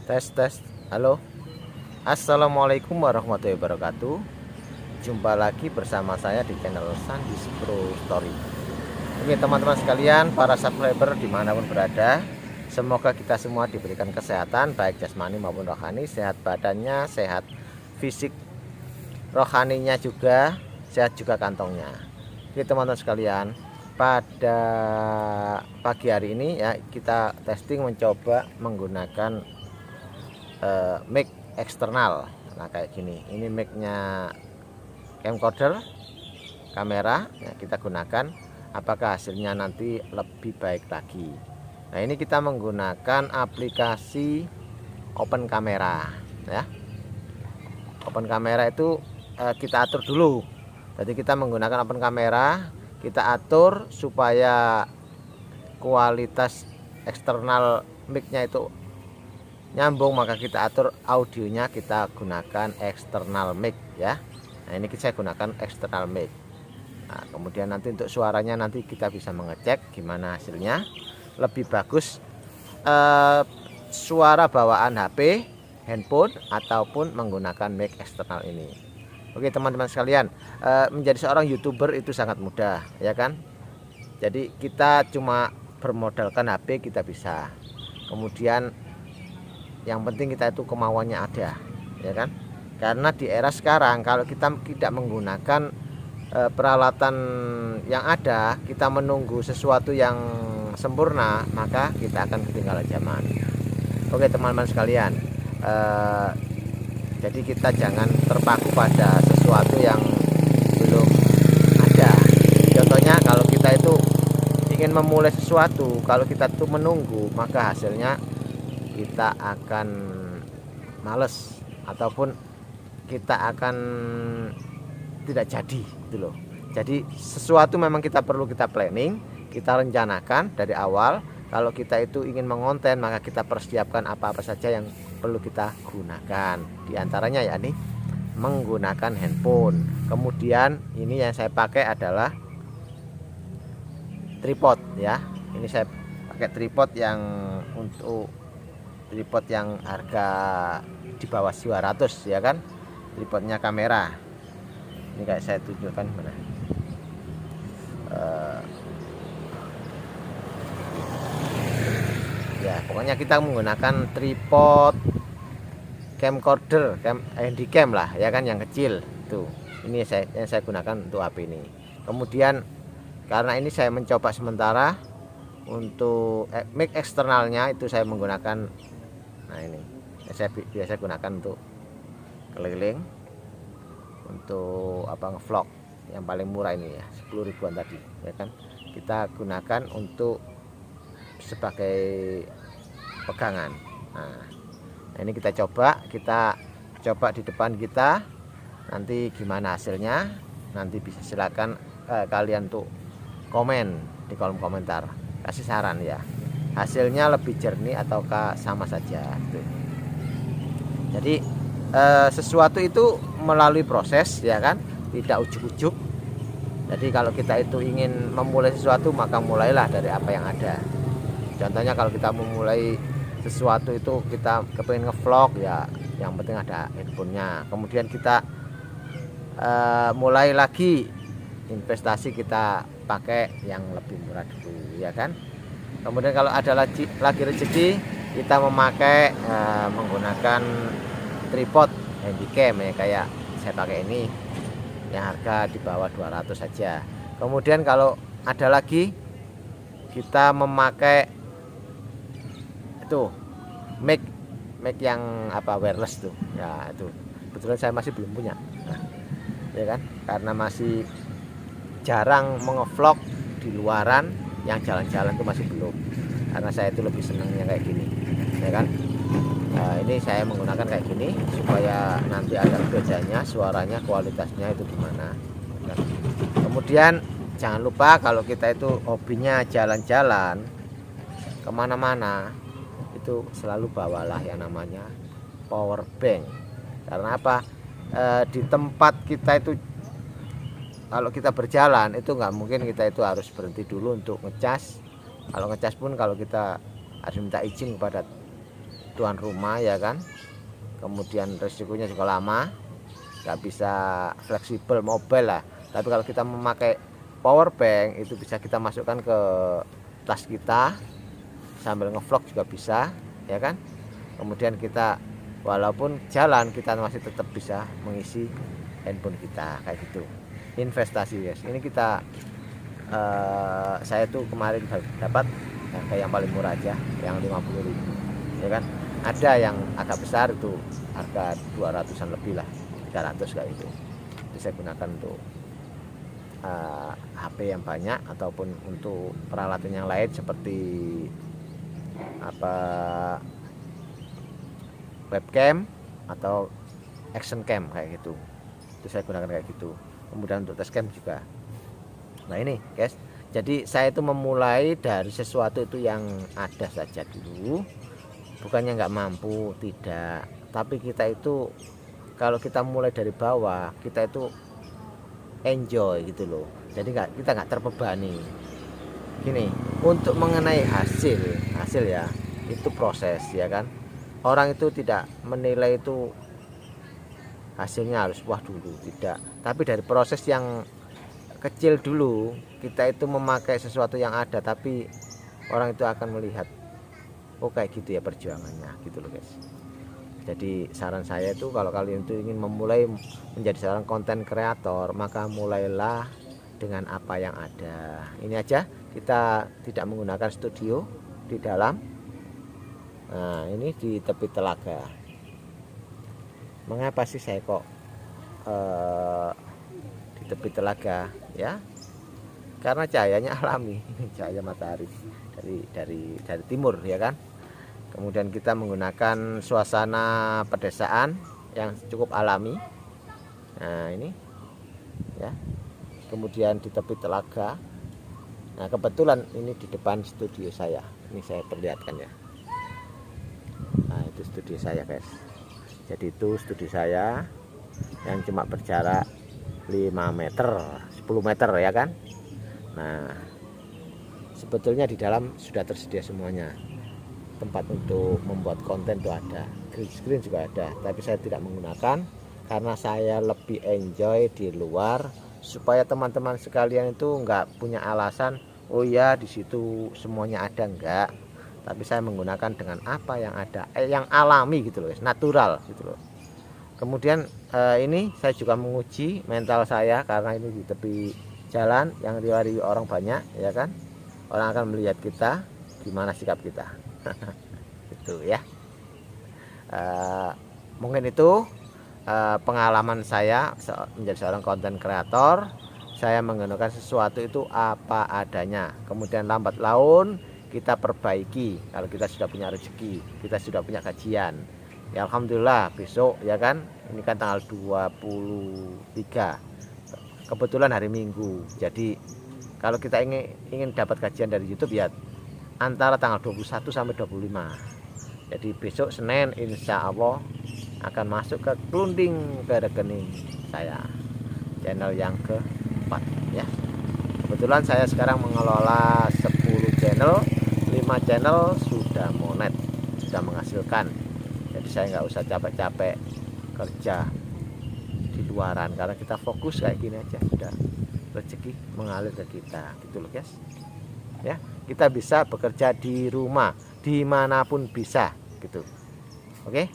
Tes tes. Halo. Assalamualaikum warahmatullahi wabarakatuh. Jumpa lagi bersama saya di channel Sandis Pro Story. Oke teman-teman sekalian, para subscriber dimanapun berada, semoga kita semua diberikan kesehatan baik jasmani maupun rohani, sehat badannya, sehat fisik, rohaninya juga, sehat juga kantongnya. Oke teman-teman sekalian, pada pagi hari ini ya kita testing mencoba menggunakan mic eksternal. Nah kayak gini, ini micnya camcorder kamera ya, kita gunakan. Apakah hasilnya nanti lebih baik lagi? Nah ini kita menggunakan aplikasi open camera ya. Open camera itu kita atur dulu. Jadi kita menggunakan open camera, kita atur supaya kualitas eksternal micnya itu nyambung, maka kita atur audionya, kita gunakan external mic ya. Nah ini saya gunakan external mic. Nah kemudian nanti untuk suaranya nanti kita bisa mengecek gimana hasilnya lebih bagus, suara bawaan HP, handphone ataupun menggunakan mic eksternal ini. Oke teman-teman sekalian, menjadi seorang YouTuber itu sangat mudah ya kan. Jadi kita cuma bermodalkan HP kita bisa. Kemudian yang penting kita itu kemauannya ada ya kan, karena di era sekarang kalau kita tidak menggunakan peralatan yang ada, kita menunggu sesuatu yang sempurna, maka kita akan ketinggalan zaman. Oke teman-teman sekalian, jadi kita jangan terpaku pada sesuatu yang belum ada. Contohnya kalau kita itu ingin memulai sesuatu, kalau kita tuh menunggu, maka hasilnya kita akan males ataupun kita akan tidak jadi gitu loh. Jadi sesuatu memang kita perlu kita planning, kita rencanakan dari awal. Kalau kita itu ingin mengonten, maka kita persiapkan apa-apa saja yang perlu kita gunakan. Di antaranya ya nih menggunakan handphone. Kemudian ini yang saya pakai adalah tripod ya. Ini saya pakai tripod yang untuk tripod yang harga di bawah 200 ya kan, tripodnya kamera. Ini kayak saya tunjukkan mana. Ya pokoknya kita menggunakan tripod camcorder, handycam lah ya kan, yang kecil tuh. Ini yang saya gunakan untuk HP ini. Kemudian karena ini saya mencoba sementara untuk mic eksternalnya itu saya menggunakan, nah ini saya biasa gunakan untuk keliling, untuk apa, ngevlog yang paling murah ini ya 10 ribuan tadi ya kan, kita gunakan untuk sebagai pegangan. Nah ini kita coba di depan kita, nanti gimana hasilnya nanti bisa silakan kalian tuh komen di kolom komentar, kasih saran ya, hasilnya lebih jernih ataukah sama saja tuh. Jadi sesuatu itu melalui proses ya kan, tidak ujuk-ujuk. Jadi kalau kita itu ingin memulai sesuatu, maka mulailah dari apa yang ada. Contohnya kalau kita memulai sesuatu itu, kita kepengen ngevlog ya, yang penting ada handphonenya. Kemudian kita mulai lagi investasi, kita pakai yang lebih murah dulu ya kan. Kemudian kalau ada lagi rezeki, kita memakai menggunakan tripod handycam ya, kayak saya pakai ini yang harga di bawah 200 saja. Kemudian kalau ada lagi, kita memakai itu mic yang apa, wireless tuh ya. Itu kebetulan saya masih belum punya, nah, ya kan, karena masih jarang mengevlog di luaran, yang jalan-jalan tuh masih belum, karena saya itu lebih senangnya kayak gini ya kan. Nah, ini saya menggunakan kayak gini supaya nanti ada bedanya, suaranya, kualitasnya itu gimana. Nah, kemudian jangan lupa kalau kita itu hobinya jalan-jalan kemana-mana, itu selalu bawalah yang namanya power bank. Karena apa? Di tempat kita itu kalau kita berjalan itu nggak mungkin kita itu harus berhenti dulu untuk ngecas. Kalau ngecas pun kalau kita harus minta izin kepada tuan rumah ya kan, kemudian resikonya juga lama, nggak bisa fleksibel mobile lah. Tapi kalau kita memakai power bank itu bisa kita masukkan ke tas kita sambil ngevlog juga bisa ya kan. Kemudian kita walaupun jalan kita masih tetap bisa mengisi handphone kita kayak gitu. Investasi guys, ini kita saya tuh kemarin dapat harga yang paling murah aja, yang 50.000 ya kan. Ada yang agak besar itu harga 200-an lebih lah, 300 kayak gitu. Jadi saya gunakan untuk HP yang banyak ataupun untuk peralatan yang lain seperti apa, webcam atau action cam kayak gitu. Itu saya gunakan kayak gitu. Kemudian untuk test cam juga. Nah ini guys, jadi saya itu memulai dari sesuatu itu yang ada saja dulu, bukannya nggak mampu, tidak, tapi kita itu kalau kita mulai dari bawah kita itu enjoy gitu loh. Jadi kita nggak terbebani. Gini, untuk mengenai hasil ya itu proses ya kan. Orang itu tidak menilai itu hasilnya harus wah dulu, tidak, tapi dari proses yang kecil dulu kita itu memakai sesuatu yang ada, tapi orang itu akan melihat oh kayak gitu ya perjuangannya gitu loh guys. Jadi saran saya itu kalau kalian itu ingin memulai menjadi seorang konten kreator, maka mulailah dengan apa yang ada. Ini aja, kita tidak menggunakan studio di dalam. Nah ini di tepi telaga. Mengapa sih saya kok di tepi telaga ya? Karena cahayanya alami, cahaya matahari dari timur ya kan. Kemudian kita menggunakan suasana pedesaan yang cukup alami. Nah ini ya. Kemudian di tepi telaga. Nah kebetulan ini di depan studio saya. Ini saya perlihatkan ya. Nah itu studio saya guys. Jadi itu studio saya yang cuma berjarak 5 meter, 10 meter ya kan. Nah sebetulnya di dalam sudah tersedia semuanya. Tempat untuk membuat konten itu ada, green screen juga ada, tapi saya tidak menggunakan karena saya lebih enjoy di luar, supaya teman-teman sekalian itu nggak punya alasan oh ya di situ semuanya ada, enggak. Tapi saya menggunakan dengan apa yang ada, yang alami gitu loh, natural gitu loh. Kemudian ini saya juga menguji mental saya karena ini di tepi jalan yang diwari orang banyak ya kan. Orang akan melihat kita gimana sikap kita. Itu ya. Mungkin itu pengalaman saya menjadi seorang konten kreator. Saya menggunakan sesuatu itu apa adanya, kemudian lambat laun kita perbaiki. Kalau kita sudah punya rezeki, kita sudah punya kajian ya alhamdulillah. Besok ya kan, ini kan tanggal 23, kebetulan hari Minggu. Jadi kalau kita ingin dapat kajian dari YouTube ya antara tanggal 21 sampai 25. Jadi besok Senin insya Allah akan masuk ke klunding ke rekening saya, channel yang keempat ya. Kebetulan saya sekarang mengelola 10 channel, 5 channel sudah monet, sudah menghasilkan. Jadi saya nggak usah capek-capek kerja di luaran karena kita fokus kayak gini aja, sudah rezeki mengalir ke kita gitu loh guys ya. Kita bisa bekerja di rumah dimanapun bisa gitu. Oke.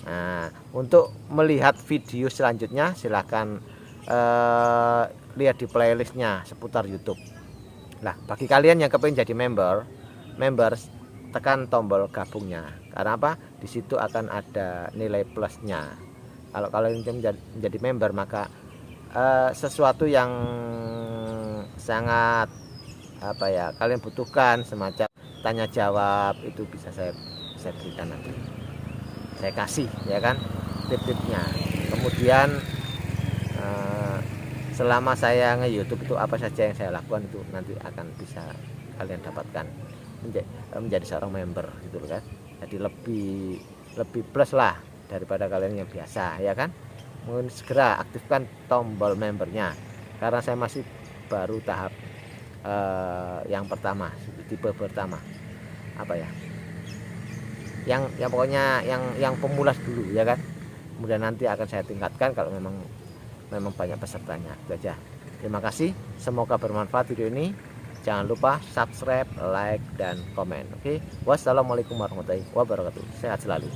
Nah untuk melihat video selanjutnya silahkan lihat di playlistnya seputar YouTube. Nah bagi kalian yang kepingin jadi members, tekan tombol gabungnya. Karena apa? Di situ akan ada nilai plusnya. Kalau kalian menjadi member maka sesuatu yang sangat apa ya kalian butuhkan, semacam tanya jawab, itu bisa saya berikan nanti, saya kasih ya kan tip-tipnya. Kemudian selama saya nge-YouTube itu apa saja yang saya lakukan itu nanti akan bisa kalian dapatkan menjadi seorang member gitu kan. Jadi lebih plus lah daripada kalian yang biasa ya kan. Mungkin segera aktifkan tombol membernya karena saya masih baru tahap yang pertama, tipe pertama apa ya, yang pokoknya yang pemula dulu ya kan. Kemudian nanti akan saya tingkatkan kalau memang banyak pesertanya. Itu aja. Terima kasih, semoga bermanfaat video ini. Jangan lupa subscribe, like, dan komen. Oke, wassalamualaikum warahmatullahi wabarakatuh. Sehat selalu.